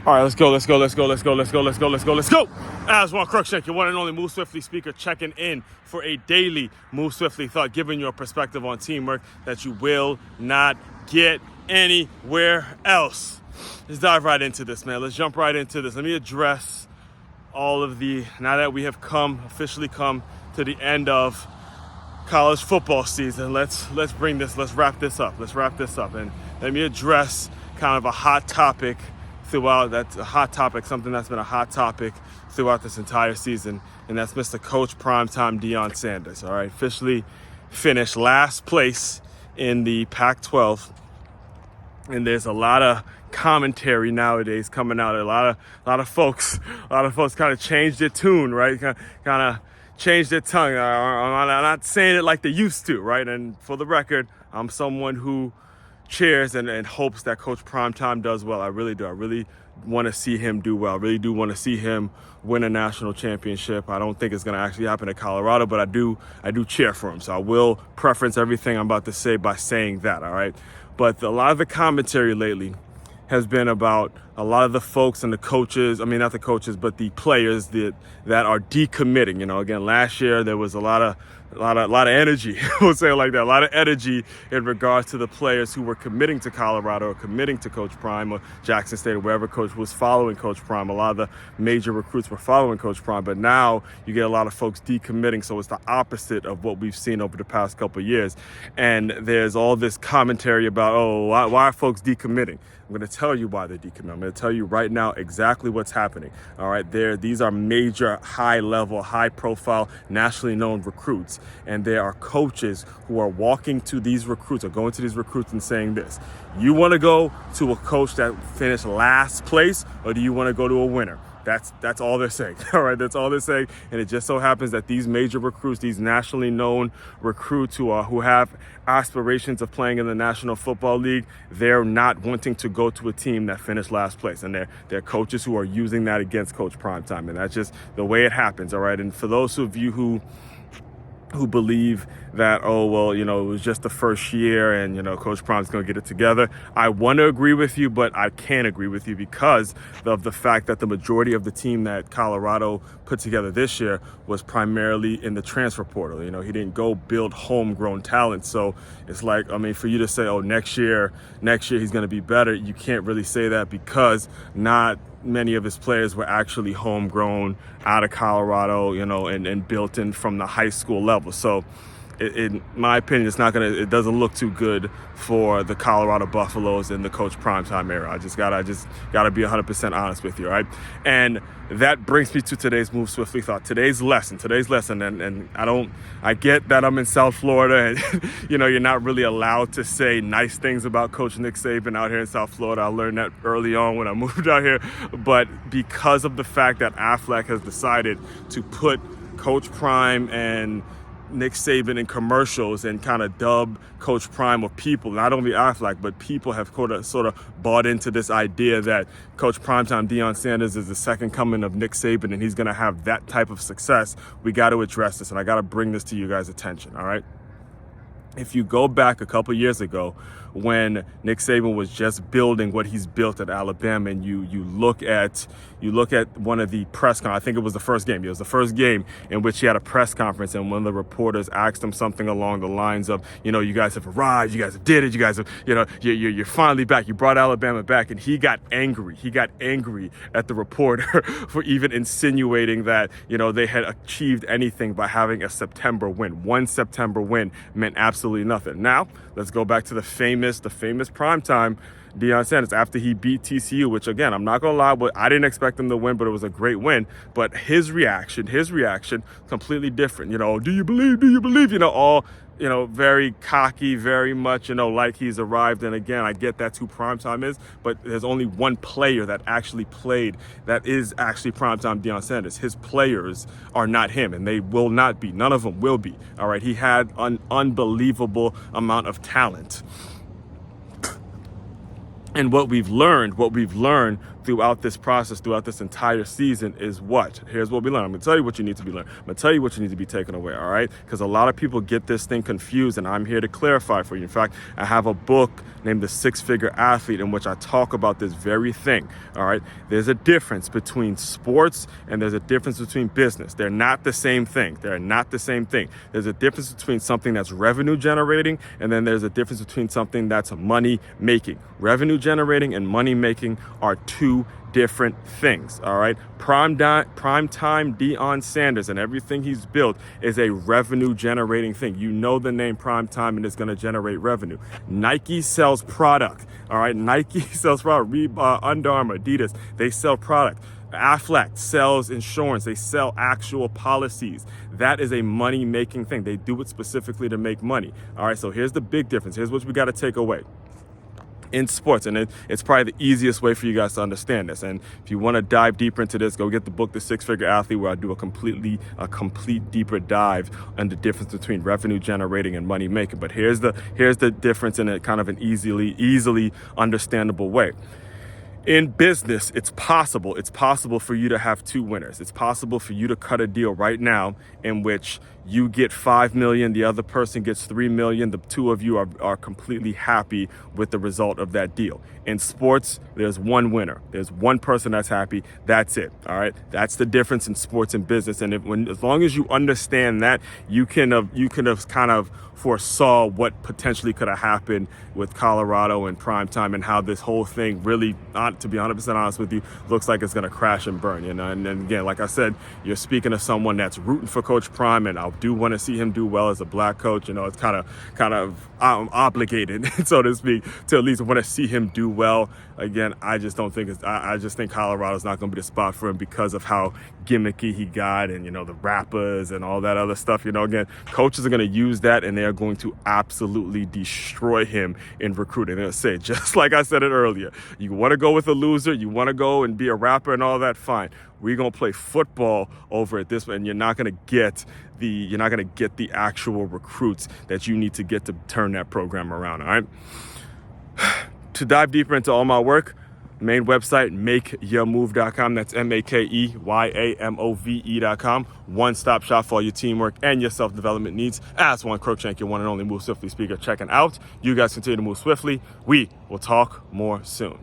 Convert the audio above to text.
All right, let's go. Aswand Cruickshank, your one and only Move Swiftly speaker, checking in for a daily Move Swiftly thought, giving you a perspective on teamwork that you will not get anywhere else. Let's dive right into this, man. Let's jump right into this. Let me address all of now that we have officially come to the end of college football season. Let's wrap this up. And let me address kind of a hot topic something that's been a hot topic throughout this entire season, and that's Mr. Coach Primetime Deion Sanders. All right, officially finished last place in the Pac-12, and there's a lot of commentary nowadays coming out. A lot of folks kind of changed their tune, right? Kind of changed their tongue. I'm not saying it like they used to, right? And for the record, I'm someone who cheers and hopes that Coach Primetime does well. I really do. I really want to see him do well. I really do want to see him win a national championship. I don't think it's going to actually happen at Colorado, but I do cheer for him. So I will preference everything I'm about to say by saying that, all right? But a lot of the commentary lately has been about a lot of the folks and the coaches, not the coaches, but the players that are decommitting. You know, again, last year there was a lot of energy, we'll say it like that, a lot of energy in regards to the players who were committing to Colorado or committing to Coach Prime or Jackson State or wherever coach was following Coach Prime. A lot of the major recruits were following Coach Prime, but now you get a lot of folks decommitting, so it's the opposite of what we've seen over the past couple of years. And there's all this commentary about, why are folks decommitting? I'm going to tell you why they're decommitting. I'm going to tell you right now exactly what's happening. All right, these are major, high-level, high-profile, nationally known recruits, and there are coaches who are walking to these recruits or going to these recruits and saying this: you want to go to a coach that finished last place, or do you want to go to a winner? That's all they're saying. All right, that's all they're saying. And it just so happens that these major recruits, these nationally known recruits who have aspirations of playing in the National Football League, they're not wanting to go to a team that finished last place. And they're coaches who are using that against Coach Primetime. And that's just the way it happens. All right. And for those of you who believe that, it was just the first year and, Coach Prime's going to get it together, I want to agree with you, but I can't agree with you because of the fact that the majority of the team that Colorado put together this year was primarily in the transfer portal. He didn't go build homegrown talent. So it's like, for you to say, next year he's going to be better, you can't really say that because not many of his players were actually homegrown out of Colorado, and built in from the high school level. So in my opinion, it doesn't look too good for the Colorado Buffaloes in the Coach Primetime era. I just gotta be 100% honest with you, all right? And that brings me to today's Move Swiftly thought. Today's lesson, and I get that I'm in South Florida and, you're not really allowed to say nice things about Coach Nick Saban out here in South Florida. I learned that early on when I moved out here. But because of the fact that Affleck has decided to put Coach Prime and Nick Saban in commercials and kind of dub Coach Prime, or people, not only Affleck, but people have sort of bought into this idea that Coach Primetime Deion Sanders is the second coming of Nick Saban and he's going to have that type of success. We got to address this, and I got to bring this to you guys' attention, all right? If you go back a couple years ago when Nick Saban was just building what he's built at Alabama, and you look at one of the press conferences, I think it was the first game. It was the first game in which he had a press conference, and one of the reporters asked him something along the lines of, you guys have arrived, you guys have did it, you guys have, you're finally back, you brought Alabama back, and he got angry. He got angry at the reporter for even insinuating that, they had achieved anything by having a September win. One September win meant absolutely nothing. Now, let's go back to the famous Primetime Deion Sanders after he beat TCU, which again, I'm not gonna lie, but I didn't expect him to win, but it was a great win. But his reaction, completely different. Do you believe? All very cocky, very much, like he's arrived. And again, I get that's who Primetime is, but there's only one player that actually played that is actually Primetime Deion Sanders. His players are not him, and they will not be. None of them will be. All right, he had an unbelievable amount of talent. And what we've learned throughout this process, throughout this entire season is what? Here's what we learn. I'm going to tell you what you need to be learned. I'm going to tell you what you need to be taken away, all right? Because a lot of people get this thing confused, and I'm here to clarify for you. In fact, I have a book named The Six-Figure Athlete in which I talk about this very thing, all right? There's a difference between sports and there's a difference between business. They're not the same thing. They're not the same thing. There's a difference between something that's revenue generating, and then there's a difference between something that's money making. Revenue generating and money making are two different things, all right? Prime time Deion Sanders and everything he's built is a revenue generating thing. You know the name Prime Time, and it's going to generate revenue. Nike sells product, all right? Nike sells product. Under Armour, Adidas, they sell product. Aflac sells insurance. They sell actual policies. That is a money-making thing. They do it specifically to make money, all right? So here's the big difference. Here's what we got to take away. In sports, and it's probably the easiest way for you guys to understand this. And if you want to dive deeper into this, go get the book, The Six-Figure Athlete, where I do a complete deeper dive on the difference between revenue generating and money making. But here's the difference in a kind of an easily understandable way. In business, it's possible for you to have two winners. It's possible for you to cut a deal right now in which you get 5 million, the other person gets 3 million. The two of you are completely happy with the result of that deal. In sports, there's one winner. There's one person that's happy. That's it. All right. That's the difference in sports and business. And as long as you understand that, you can have kind of foresaw what potentially could have happened with Colorado and Prime Time, and how this whole thing really, to be 100% honest with you, looks like it's going to crash and burn. You know, and again, like I said, you're speaking to someone that's rooting for Coach Prime, and I do want to see him do well as a black coach. You know, it's kind of obligated, so to speak, to at least want to see him do well. Again, I just don't think I just think Colorado's not going to be the spot for him because of how gimmicky he got, and, you know, the rappers and all that other stuff. You know, again, coaches are going to use that, and they're going to absolutely destroy him in recruiting. They're going to say, just like I said it earlier, you want to go with a loser, you want to go and be a rapper and all that, fine. We're going to play football over at this, and you're not going to get the actual recruits that you need to get to turn that program around, all right? To dive deeper into all my work, main website, makeyourmove.com. That's makeyaamove.com. One-stop shop for all your teamwork and your self-development needs. Aswand Cruickshank, your one and only Move Swiftly speaker, checking out. You guys continue to move swiftly. We will talk more soon.